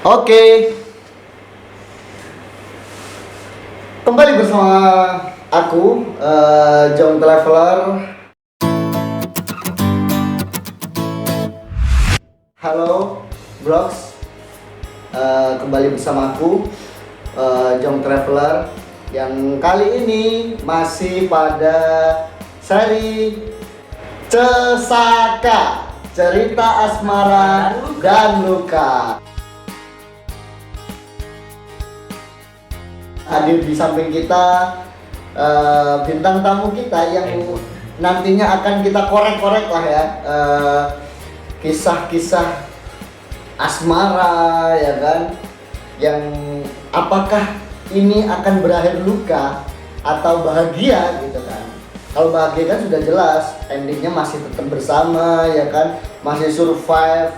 Oke, kembali bersama aku, John Traveler. Halo, Brox. Kembali bersama aku, John Traveler. Yang kali ini masih pada seri Cesaka, cerita asmara dan luka. Hadir di samping kita bintang tamu kita yang nantinya akan kita korek-korek lah ya, kisah-kisah asmara ya kan, yang apakah ini akan berakhir luka atau bahagia gitu kan. Kalau bahagia kan sudah jelas, endingnya masih tetap bersama ya kan, masih survive.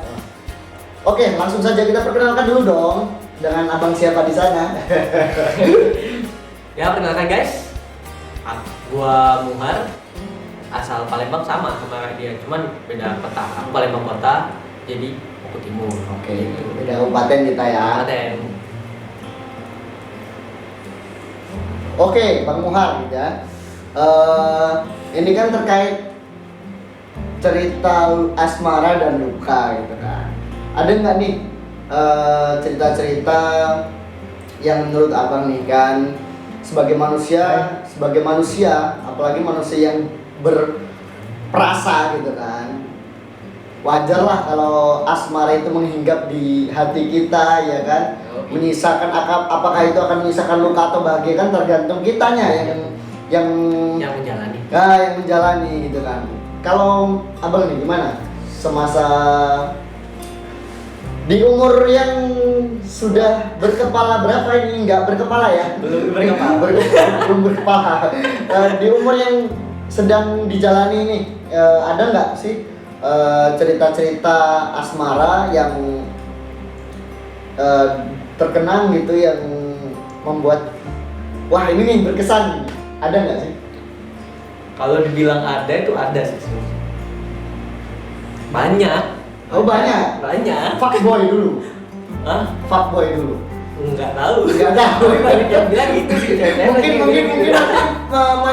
Oke, langsung saja kita perkenalkan dulu dong dengan abang siapa di sana. Ya, perkenalkan guys, gua Muhar, asal Palembang sama dia, cuman beda kota. Aku Palembang kota, jadi aku Timur. Oke, beda kabupaten kita ya. Kabupaten. Oke, Bang Muhar gitu ya. Ini kan terkait cerita asmara dan luka gitu kan. Ada nggak nih cerita-cerita yang menurut abang nih kan, sebagai manusia, apalagi manusia yang berperasa gitu kan, wajar lah kalau asmara itu menghinggap di hati kita ya kan. Menyisakan apakah itu akan menyisakan luka atau bahagia kan tergantung kitanya yang menjalani. Nah, yang menjalani gitu kan. Kalau abang nih gimana semasa di umur yang sudah berkepala berapa ini, nggak berkepala ya? Belum berkepala. Belum berkepala. Di umur yang sedang dijalani ini, ada nggak sih cerita-cerita asmara yang terkenang gitu, yang membuat wah ini nih berkesan? Ada nggak sih? Kalau dibilang ada itu ada sih sebenarnya. Banyak. Oh banyak. Banyak. Fuckboy dulu. Hah? Fuckboy dulu. Enggak tahu. Enggak tahu. Banyak yang bilang gitu sih. Mungkin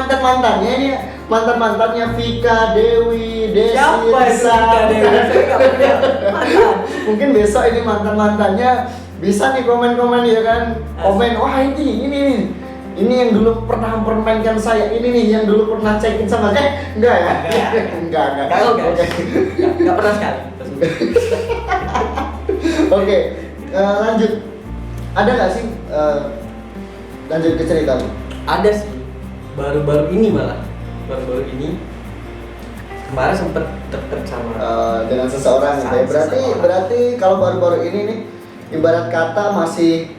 mantannya ini, mantannya Vika, Dewi, Desi, Siapa itu Risa. Vika, Dewi? Saya nggak punya mantan. Mungkin besok ini mantannya bisa nih komen ya kan. Komen, wah ini yang dulu pernah mempermainkan saya, ini nih yang dulu pernah check-in sama saya. Enggak ya? Enggak. Tahu guys. Oke. Enggak pernah sekali. Oke, lanjut. Ada nggak sih lanjut ke cerita? Ada sih. Baru-baru ini malah. Baru-baru ini kemarin sempet deket sama dengan seseorang gitu ya. Berarti kalau baru-baru ini nih, ibarat kata masih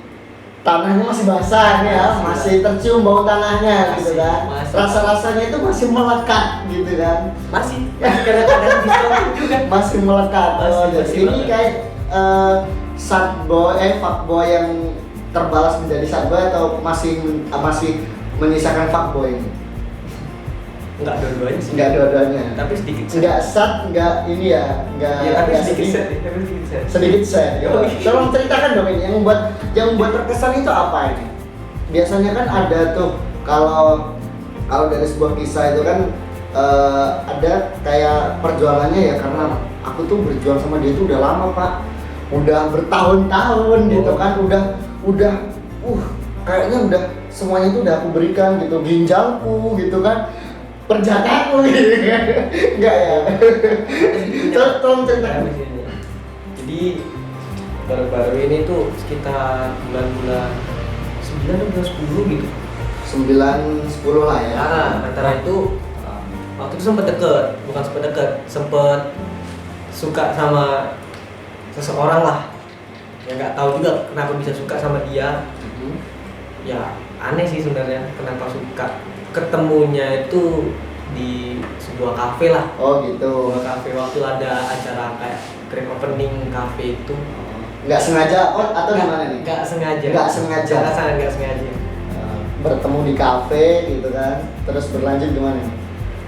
tanahnya masih basah nih ya, masih tercium bau tanahnya gitu kan. Rasa-rasanya itu masih melekat gitu kan. masih kadang-kadang bisa juga. Masih melekat. Jadi ini melekat. kayak fuckboy yang terbalas menjadi sadboy atau masih menyisakan fuckboy ini? Enggak dua-duanya sih. Enggak dua-duanya. Tapi sedikit. Enggak sad, enggak ini ya, enggak. Ya, tapi enggak sedikit sedih. set. Tapi sedikit set. Sedikit sad. Yo. Tolong ceritakan dong ini yang buat terkesan itu apa ini? Biasanya kan ada tuh kalau dari sebuah kisah itu kan ada kayak perjuangannya ya, karena aku tuh berjuang sama dia itu udah lama Pak, udah bertahun-tahun gitu kan, udah kayaknya udah semuanya itu udah aku berikan gitu, ginjalku gitu kan, perjakaku gitu kan. Enggak ya? Tolong ceritakan. Jadi baru-baru ini tuh sekitar bulan-bulan 9 atau bulan 10 gitu. 9-10 lah ya. Nah, antara itu waktu itu sempet sempet suka sama seseorang lah. Ya nggak tahu juga kenapa bisa suka sama dia. Ya aneh sih sebenarnya kenapa suka. Ketemunya itu di sebuah kafe lah. Oh gitu. Sebuah kafe waktu ada acara kayak grand opening kafe itu. Nggak sengaja atau gimana nih? Nggak sengaja. Nggak sengaja. Nggak sengaja. Bertemu di kafe gitu kan, terus berlanjut gimana?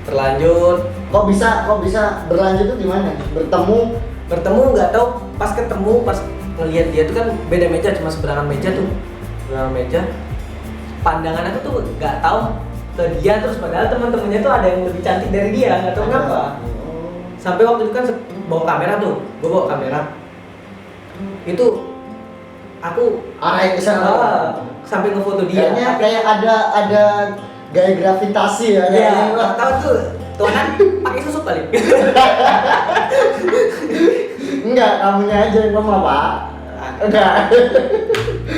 Terlanjut. Kok bisa berlanjut tuh gimana? Bertemu nggak tahu pas ketemu pas ngelihat dia tuh kan beda meja, cuma seberangan meja tuh, seberangan meja. Pandangan aku tuh nggak tahu ke dia, terus padahal teman-temannya tuh ada yang lebih cantik dari dia, nggak tahu kenapa. Sampai waktu itu kan bawa kamera tuh, gue bawa kamera. Itu aku Arahin ke sana. sampai ngefoto dia. Kayaknya kayak ada gaya gravitasi ya. Iya, nggak tahu tuh kan pakai susuk balik. Enggak, kamunya aja yang lemah, Pak. Enggak.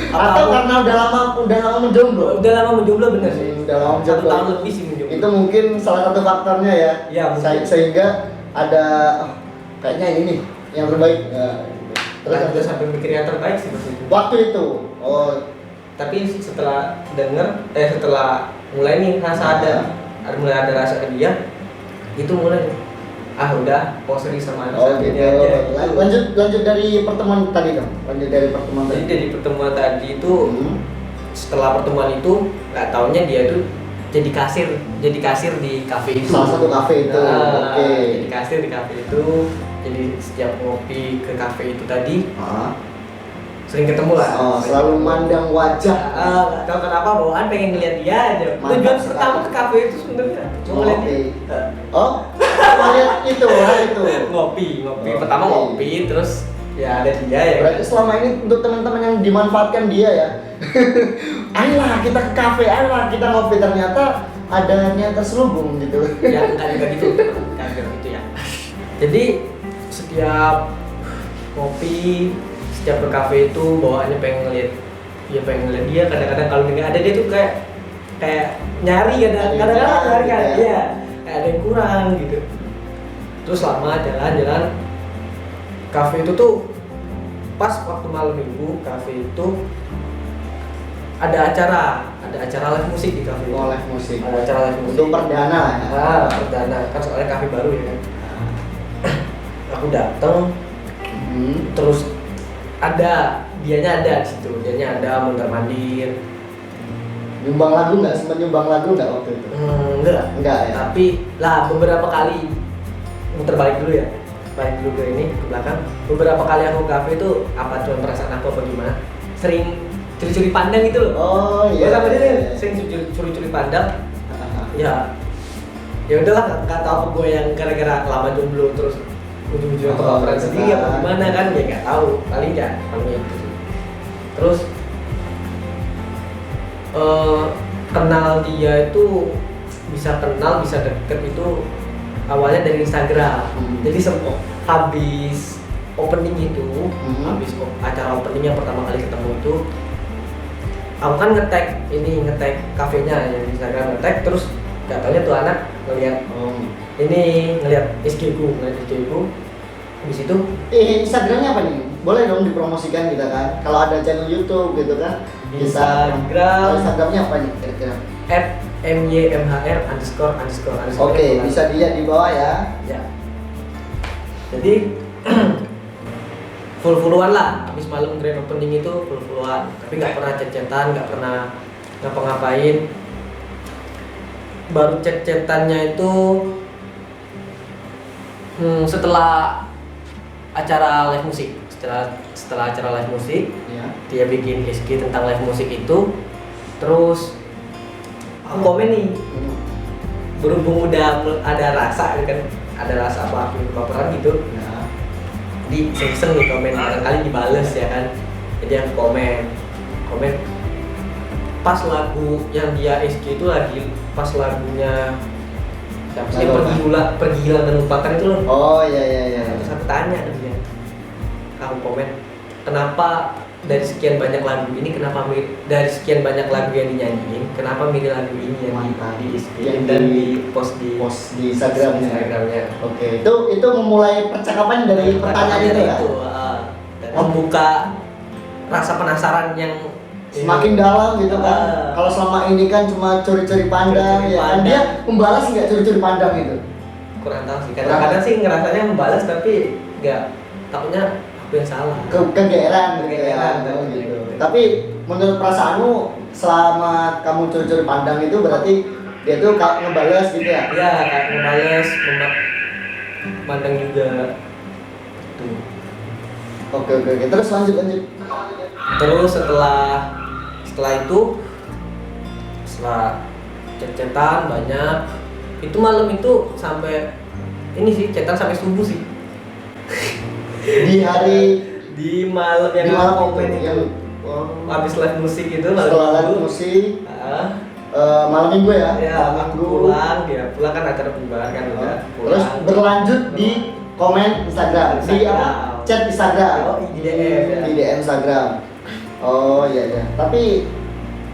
Atau karena udah lama menjomblo. Udah lama menjomblo bener sih. Udah lama 1 menjomblo. tahun lebih sih menjomblo. Itu mungkin salah satu faktornya ya. Iya, mungkin. Sehingga ada kayaknya ini nih yang terbaik. Ya, Terus juga sampai mikir yang terbaik sih waktu itu. Waktu itu. Oh, Tapi setelah setelah mulai nih rasa mulai ada rasa ke dia, itu mulai udah poseri sama anak gitu. aja. Lanjut dari pertemuan tadi dong. Lanjut dari pertemuan Jadi tadi. dari pertemuan tadi itu setelah pertemuan itu nggak taunya dia tuh jadi kasir di kafe itu. Salah satu kafe itu. Oke. Jadi kasir di kafe itu. Jadi setiap ngopi ke kafe itu tadi sering ketemu lah. Selalu mandang wajah. Nggak tahu kenapa bawaan pengen ngeliat dia aja. Mantap Tujuan sekali. pertama ke kafe itu sebenarnya cuma ngeliat dia. Lihat itu, Ngopi. Ngopi. Pertama ngopi, terus ya ada dia ya. Berarti selama ini untuk teman-teman yang dimanfaatkan dia ya. Ayolah kita ke kafe, ayolah kita ngopi, ternyata adanya terselubung gitu. Ya enggak juga gitu, enggak juga gitu ya. Jadi setiap ngopi, setiap ke kafe itu bawaannya pengen ngeliat dia. Kadang-kadang kalau nggak ada dia tuh kayak nyari kadang-kadang nyari kan, gitu ya. iya, kayak ada yang kurang gitu. Terus lama jalan kafe itu tuh pas waktu malam minggu kafe itu ada acara live musik di kafe itu. Live musik. Ada acara live musik. Untuk perdana ya. Perdana kan soalnya kafe baru ya kan. Aku datang, terus dianya ada di situ, dianya ada mondar mandir. Nyumbang lagu nggak? Sempat nyumbang lagu nggak waktu itu? Enggak ya. Tapi lah beberapa kali muter balik dulu ya, balik dulu ke ini ke belakang. Beberapa kali aku ke kafe itu apa cuma perasaan aku apa gimana? Sering curi-curi pandang gitu loh. Oh iya. Sama dia sering curi-curi pandang. Ya udahlah, nggak tahu apa gue yang gara-gara lama jomblo terus ujung-ujungnya kelaparan sendiri apa gimana kan, ya nggak tahu, paling itu. Terus kenal dia itu bisa deket itu awalnya dari Instagram. Jadi habis opening itu, habis acara opening yang pertama kali ketemu itu, aku kan nge-tag kafenya yang di Instagram, nge-tag terus gak taunya tuh anak ngeliat ngeliat SG ku. Habis itu Instagramnya apa nih? Boleh dong dipromosikan kita kan. Kalau ada channel YouTube gitu kan. Instagramnya apa nih kira-kira? @mymhr___. Oke, bisa dilihat di bawah ya. Ya. Jadi full-fullan lah. Habis malam grand opening itu full-fullan. Tapi nggak pernah chat-chatan, nggak pernah ngapa-ngapain. Baru chat-chatannya itu setelah acara live musik. Setelah acara live musik, dia bikin SG tentang live musik itu. Terus aku komen nih, berhubung udah ada rasa kan, ada rasa baperan gitu. Di iseng nih komen, barangkali dibales ya kan. Jadi aku komen pas lagu yang dia SG itu lagi pas lagunya siapa sih, pergi hilang dan lupakan itu loh. Oh iya. Terus aku tanya ke dia, aku komen, kenapa dari sekian banyak lagu ini, dari sekian banyak lagu yang dinyanyiin, kenapa milih lagu ini yang di SG dan di post di Instagramnya. Oke, itu memulai percakapan dari pertanyaan itu kan? Dan membuka rasa penasaran yang semakin dalam gitu kan. Kalau selama ini kan cuma curi-curi pandang, ya kan, dia membalas nggak curi-curi pandang itu? Kurang tahu sih. Kadang-kadang sih ngerasanya membalas tapi nggak, takutnya aku yang salah. Kegeeran gitu. Tapi menurut perasaanmu selama kamu curi-curi pandang itu berarti dia tuh kayak ngebales gitu ya? Iya, kayak ngebales, pandang juga. Tuh. Oke. Terus lanjut. Terus setelah itu, setelah chat-chatan banyak, itu malam itu sampai ini sih, chatan sampai subuh sih. Di malam yang di malam komen itu, itu, yang habis live musik itu malam setelah live minggu. musik Ah, malam minggu ya, ya, malam minggu. pulang kan acara bubar kan udah Terus pulang. berlanjut di komen Instagram, di apa? Chat Instagram. Oh, di DM ya. Di DM Instagram. Oh iya. Tapi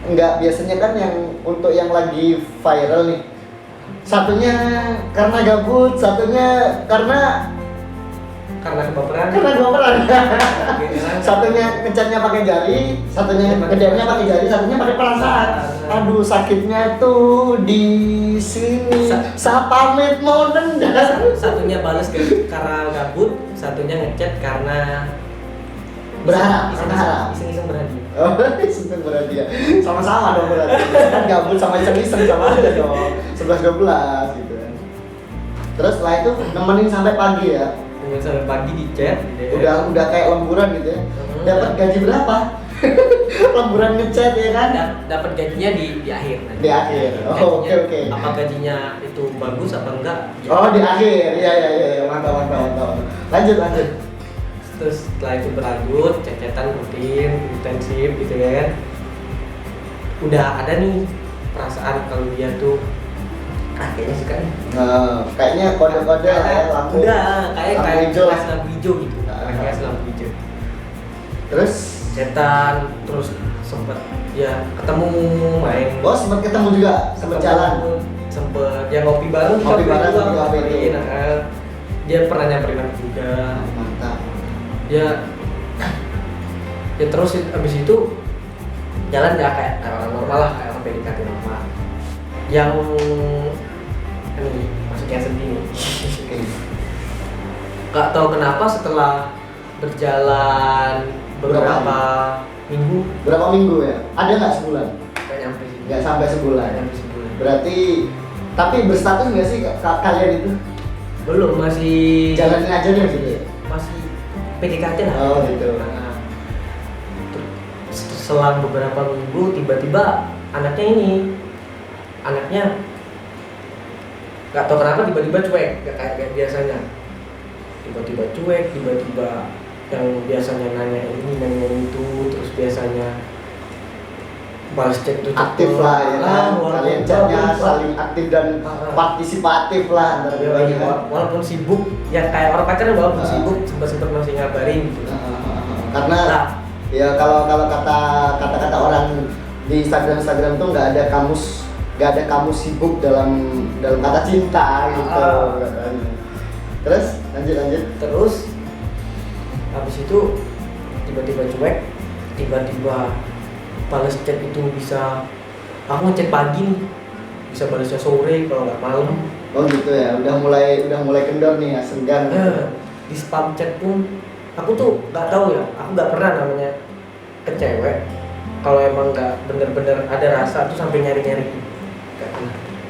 enggak, biasanya kan yang untuk yang lagi viral nih. Satunya karena gabut, satunya karena kebaperan. Satunya ngecatnya pakai jari, satunya ngedemnya pakai jari, satunya pakai perasaan. Aduh, sakitnya tuh di sini. Saya pamit mau nendang. Satunya balas karena gabut, satunya ngechat karena Berharap. iseng-iseng berhadiah. Oh, seneng berarti ya. Sama-sama dong berarti. Kan gabut sama iseng-iseng sama aja dong. 11-12 gitu kan. Terus setelah itu nemenin sampai pagi ya. Kemudian sampai pagi di chat. Udah kayak lemburan gitu ya. Dapat gaji berapa? Lemburan ngechat ya kan? Dapat gajinya di akhir. Di akhir. Oh, Gajinya, oke. Apa gajinya itu bagus apa enggak? Oh, di akhir. Iya. Mantap. Lanjut. Terus setelah itu berlanjut, chat-chatan rutin, intensif gitu ya kan. Udah ada nih perasaan kalau dia tuh kayaknya suka nih. Kayaknya kode-kode lah ya, lampu. Udah, kayak hijau. lampu hijau gitu. Kayak lampu hijau. Terus Chatan, terus sempet ya ketemu main. oh, sempat ketemu juga, sempat jalan. Sempet ya ngopi bareng. Ngopi bareng, juga, ngopi itu. Dia pernah nyamperin aku juga. Mantap. Ya terus abis itu jalan ya kayak orang normal lah, kayak orang PDKT normal. Yang ini maksudnya sedih nih. Gak tahu kenapa setelah berjalan beberapa minggu, Berapa minggu ya? Ada nggak sebulan? gak nyampe sih. Nggak sampai sebulan. Gak nyampe sebulan. Berarti tapi berstatus nggak sih kalian itu? Belum, masih Jalanin aja deh gitu ya? masih PDKT lah. Oh gitu. Nah, selang beberapa minggu tiba-tiba anaknya nggak tahu kenapa tiba-tiba cuek, nggak kayak biasanya. Tiba-tiba cuek, tiba-tiba yang biasanya nanya ini nanya itu, terus biasanya balas chat itu Aktif lah ya kan? Kalian chatnya saling aktif dan partisipatif lah antara keduanya kan? walaupun sibuk, ya kayak orang pacaran walaupun sibuk sempat masih ngabarin gitu. Karena ya kalau kata orang di Instagram tuh nggak ada kamus sibuk dalam kata cinta gitu. Terus lanjut. Terus habis itu tiba-tiba cuek, tiba-tiba balas chat itu bisa, aku ngechat pagi nih, bisa balasnya sore kalau nggak malam. Oh gitu ya, udah mulai kendor nih ya, senggang. Di spam chat pun aku tuh nggak tahu ya, aku nggak pernah namanya ke cewek kalau emang nggak bener-bener ada rasa tuh sampai nyari-nyari.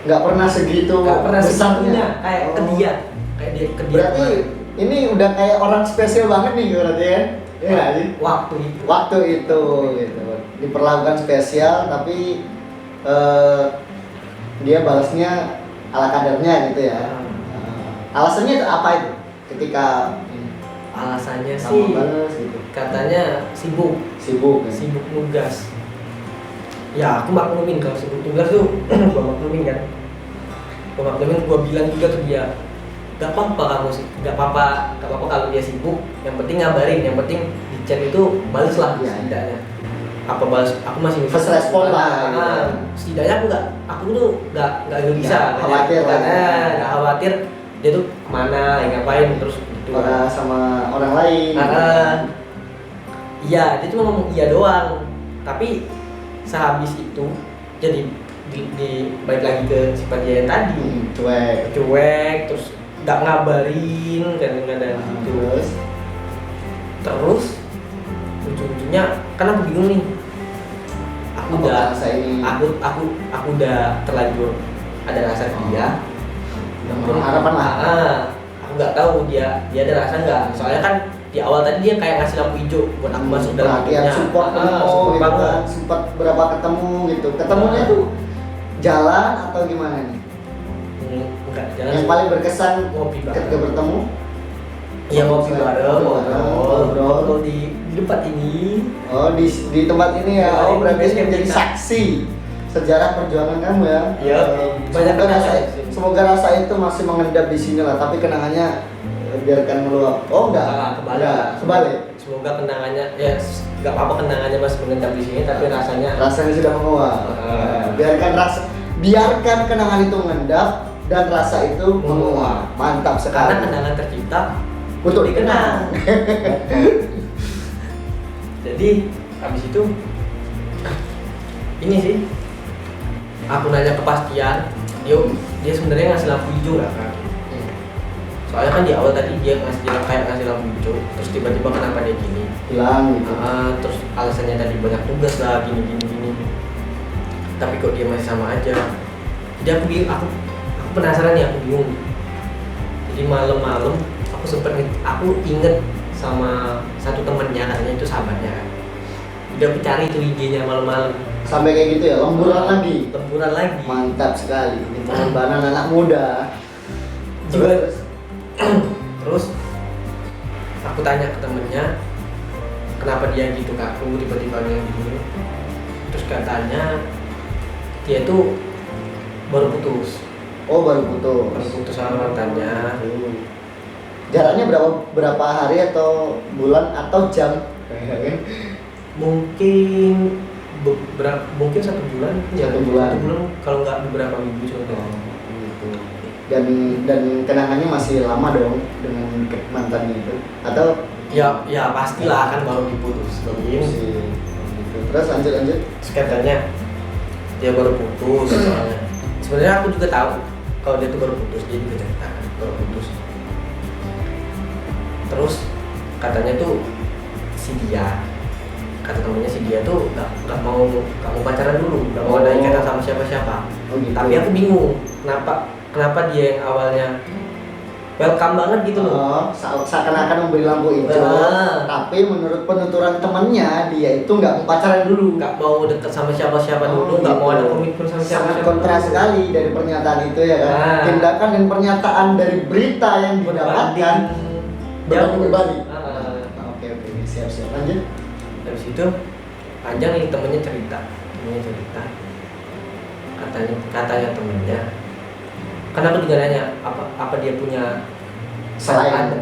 Nggak pernah segitu Nggak pernah besarnya. segitunya kayak ke dia, kayak dia ke dia. Berarti ini udah kayak orang spesial banget nih berarti ya? Iya nggak sih? Waktu itu gitu diperlakukan spesial, tapi dia balasnya ala kadarnya gitu ya. Alasannya itu apa itu? Ketika Alasannya kamu sih balas gitu. katanya sibuk Sibuk. nugas. Ya aku maklumin kalau sibuk nugas tuh gua maklumin kan. Gua bilang juga ke dia, gak apa-apa kalau dia sibuk, yang penting ngabarin, yang penting di chat itu balas lah setidaknya. Apa balas, aku masih bisa First respon lah, gitu. Setidaknya aku tuh nggak gelisah, Khawatir lah. nggak khawatir dia tuh kemana, lagi ngapain terus gitu. Sama orang lain. Iya, dia cuma ngomong iya doang, tapi sehabis itu jadi di balik lagi ke sifat dia yang tadi, cuek, terus nggak ngabarin kadang-kadang gitu. Terus ujung-ujungnya kan aku bingung nih, aku udah terlanjur ada rasa ke dia, harapan lah. aku nggak tahu dia ada rasa nggak, soalnya kan di awal tadi dia kayak ngasih lampu hijau buat aku masuk dalam perhatian, hidupnya. support support gitu banget. kan, support berapa ketemu gitu. Ketemunya tuh jalan atau gimana nih? Enggak, jangan Yang paling berkesan ngopi ketika bareng. bertemu? Iya ngopi bareng, ngobrol. ngobrol di tempat ini. Oh di tempat ini ya. Tempat Oh ini, berarti base ini camp menjadi kita. saksi sejarah perjuangan kamu ya. Iya. Banyak Semoga rasa, kenangan sih. semoga rasa itu masih mengendap di sini lah. Tapi kenangannya biarkan meluap. Oh enggak. Salah, kebalik. Enggak, kebalik. Semoga kenangannya ya nggak apa-apa kenangannya masih mengendap di sini tapi Rasanya sudah menguap. Biarkan kenangan itu mengendap dan rasa itu menguap. Mantap karena sekali. kenangan tercipta Untuk dikenang. Jadi habis itu ini sih aku nanya kepastian dia sebenarnya ngasih lampu hijau nggak kan? Soalnya kan di awal tadi dia ngasih lampu hijau terus tiba-tiba kenapa dia gini Hilang gitu. terus alasannya tadi banyak tugas lah gini tapi kok dia masih sama aja. Jadi aku penasaran nih, aku bingung. Jadi malam-malam aku inget sama satu temennya, katanya itu sahabatnya kan. Udah aku cari tuh IG-nya malam-malam. Sampai kayak gitu ya, lemburan lagi. Lemburan lagi. Mantap sekali. Ini pengorbanan anak muda. Juga terus aku tanya ke temennya kenapa dia gitu ke aku tiba-tiba bilang gitu. Terus katanya dia tuh baru putus. Oh baru putus. Baru putus sama mantannya. Jaraknya berapa hari atau bulan atau jam? Mungkin mungkin 1 bulan. Satu bulan. Kalau nggak beberapa minggu juga. Gitu. Dan kenangannya masih lama dong dengan mantannya itu atau Ya pastilah kan baru diputus. gitu. Terus lanjut. Terus katanya dia baru putus soalnya. Sebenarnya aku juga tahu kalau dia tuh baru putus, dia juga cerita kan baru putus. Terus katanya tuh kata temennya si dia tuh nggak mau pacaran dulu, nggak mau ada ikatan sama siapa-siapa. Oh, gitu. Tapi aku bingung kenapa dia yang awalnya welcome banget gitu loh. Seakan-akan memberi lampu hijau, tapi menurut penuturan temannya dia itu nggak mau pacaran dulu, Nggak mau deket sama siapa-siapa dulu, nggak mau ada komitmen sama Sangat siapa-siapa. kontra sekali dari pernyataan itu ya kan. Tindakan dan pernyataan dari berita yang didapatkan berbanding. Oke, siap lanjut. Habis itu panjang nih temennya cerita katanya temennya kan aku juga nanya apa dia punya Selain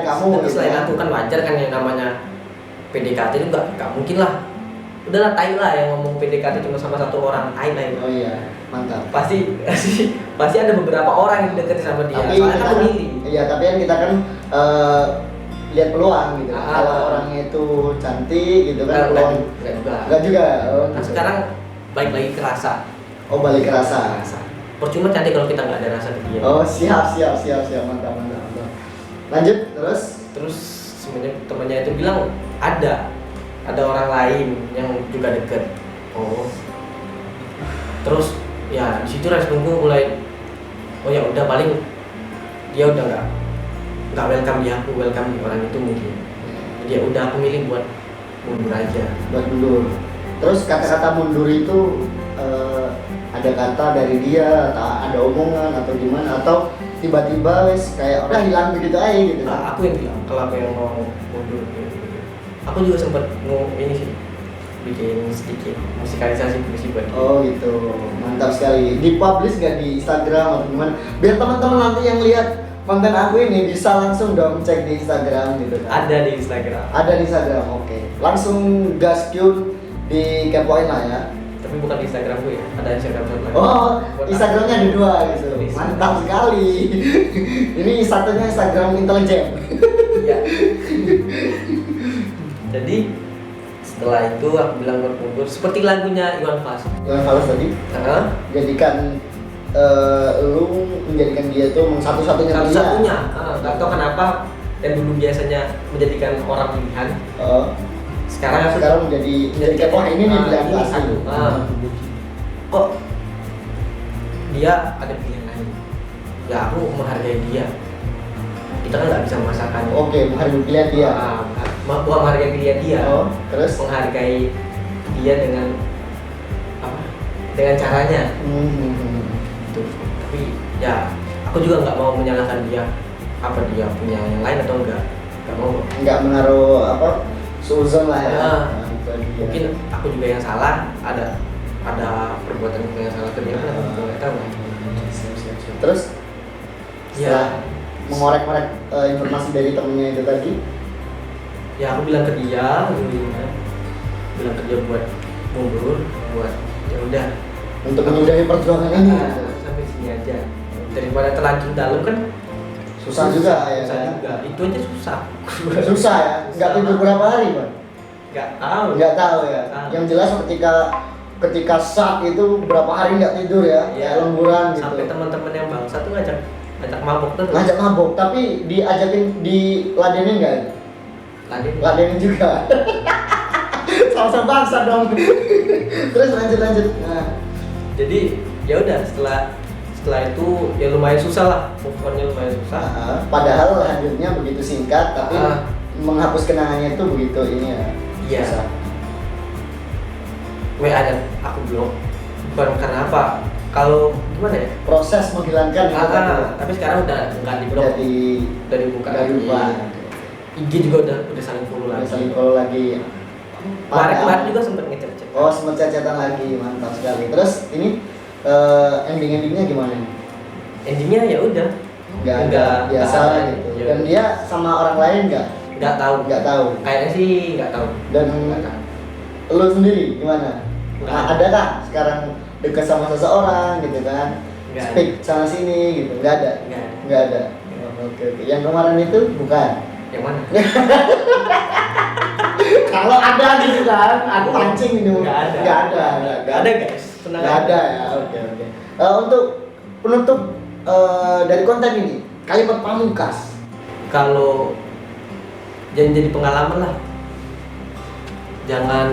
kamu gitu selain ya. aku kan wajar kan yang namanya PDKT itu nggak mungkin lah, udahlah tai lah yang ngomong PDKT cuma sama satu orang, tai lah itu. Oh iya, mantap. pasti ada beberapa orang yang deket sama dia, Tapi soalnya kita kan memilih. Iya, tapi kan kita kan lihat peluang gitu. Ah. Kalau orangnya itu cantik gitu kan, Enggak peluang. juga. Enggak juga. Oh, Nah gitu. sekarang balik lagi ke rasa. Oh, balik ke rasa. Percuma cantik kalau kita nggak ada rasa ke dia. Oh, siap, mantap. Lanjut, terus. Terus sebenarnya temannya itu bilang ada orang lain yang juga deket. Oh. Terus ya di situ responku mulai oh ya udah paling dia udah nggak welcome di aku, welcome di orang itu mungkin. Jadi ya udah aku milih buat mundur aja. Buat mundur. Terus kata-kata mundur itu ada kata dari dia, ada omongan atau gimana, atau tiba-tiba wes kayak udah hilang begitu aja gitu. Nah, aku yang bilang kalau aku yang mau mundur. Aku juga sempat ini sih bikin sedikit musikalisasi puisi buat dia. Oh gitu, mantap sekali. Dipublish nggak di Instagram atau gimana? Biar teman-teman nanti yang lihat konten aku ini bisa langsung dong cek di Instagram gitu kan. Ada di Instagram. Ada di Instagram, oke. Langsung gaskun di kepoin lah ya. Tapi bukan di Instagramku ya, ada Instagram satu lagi. Oh, Buat Instagramnya ada 2 gitu. Tulis. Mantap sekali. Ini satunya Instagram intelijen. Iya. Jadi setelah itu aku bilang berkumpul seperti lagunya Iwan Fals. Yang Fals tadi jadikan lu menjadikan dia tuh satu-satunya pilihan. Satu-satunya. Nggak tahu kenapa yang dulu biasanya menjadikan orang pilihan. Sekarang menjadikan wah ini nih pilihan ini asli. satu. Kok dia ada pilihan lain? Ya aku menghargai dia. kita kan nggak bisa memaksakan. Oke, menghargai pilihan dia. Bukan menghargai pilihan dia. Oh, terus? Menghargai dia dengan apa? Dengan caranya. Gitu. Tapi ya aku juga nggak mau menyalahkan dia, apa dia punya yang lain atau enggak, nggak mau. Nggak menaruh apa suzon lah ya. Mungkin aku juga yang salah, ada perbuatan yang salah ke dia kan aku juga nggak tahu. Siap. Terus Ya, setelah mengorek-ngorek informasi dari temennya itu tadi, ya aku bilang ke dia gitu kan, bilang ke dia buat mundur, buat ya udah untuk menyudahi perjuangan ini. sampai sini aja, daripada terlanjur dalam kan Susah juga ya. susah juga, itu aja susah. Susah ya. Nggak tidur berapa hari, Bang? Nggak tahu. Nggak tahu ya. Tahu. Yang jelas ketika saat itu berapa hari nggak tidur ya, Ya, kayak lemburan gitu. sampai teman-teman yang bangsa tuh ngajak mabok terus. Ngajak mabuk, tapi diladenin nggak? Ladenin juga. Sama-sama bangsa dong. Terus lanjut. Nah, Jadi ya udah setelah itu ya lumayan susah lah, move on-nya lumayan susah. padahal hadirnya begitu singkat, tapi Ah. menghapus kenangannya itu begitu ini ya. Iya. Susah. WA-nya aku blok, bukan karena apa, kalau gimana ya, Proses menghilangkan itu tadi. tapi sekarang udah nggak di blok, Jadi udah dibuka nggak lagi. lupa. IG juga udah saling follow Udah lagi. saling follow lagi. Kemarin juga sempet ngecek. Oh, sempat chat-chatan lagi, mantap sekali. Terus ini endingnya gimana? Endingnya ya udah Nggak ada, biasa nggak ada. gitu. Ya Dan udah. dia sama orang lain nggak tahu, nggak tahu. kayaknya sih nggak tahu. Dan Nggak tahu. lu sendiri gimana? Nggak Nah, ada. adakah sekarang dekat sama seseorang gitu kan? Nggak ada. Speak sana sini gitu, nggak ada. Nggak ada. Nggak ada. Oh, oke. Yang kemarin itu bukan. Yang mana? Kalau ada gitu kan, aku pancing ini. Nggak ada. Nggak ada. Nggak ada guys. Tenang Nggak aja. ada ya. Oke. Untuk penutup dari konten ini, kalimat pamungkas. Kalau jangan jadi pengalaman lah, jangan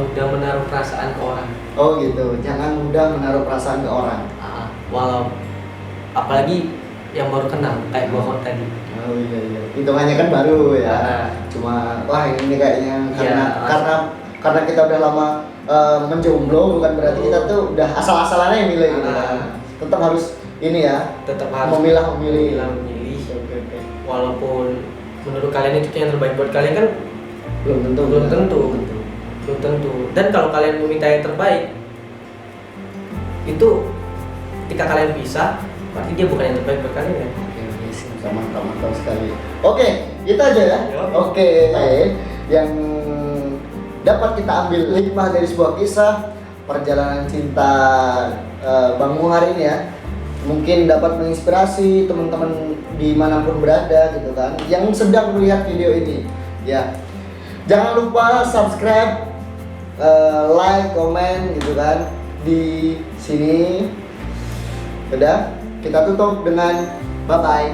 mudah menaruh perasaan ke orang. Oh gitu, jangan mudah menaruh perasaan ke orang. Walau apalagi yang baru kenal kayak gua tadi. Oh iya, hitungannya kan baru ya. Ah. Cuma wah ini kayaknya Iya, karena kita udah lama menjomblo, bukan berarti kita tuh udah asal-asalannya yang milih gitu kan. Tetap harus ini ya, Tetap harus memilih. memilih. Oke. Walaupun menurut kalian itu yang terbaik buat kalian kan Belum tentu. belum tentu. Dan kalau kalian meminta yang terbaik, itu ketika kalian pisah, berarti dia bukan yang terbaik buat kalian kan? Oke, mantap sekali. Oke, itu aja ya. Ya. Oke, yang dapat kita ambil hikmah dari sebuah kisah perjalanan cinta Bang Muhar ini ya. Mungkin dapat menginspirasi teman-teman dimanapun berada gitu kan, yang sedang melihat video ini. Ya, jangan lupa subscribe, like, komen gitu kan di sini. Udah, kita tutup dengan bye bye.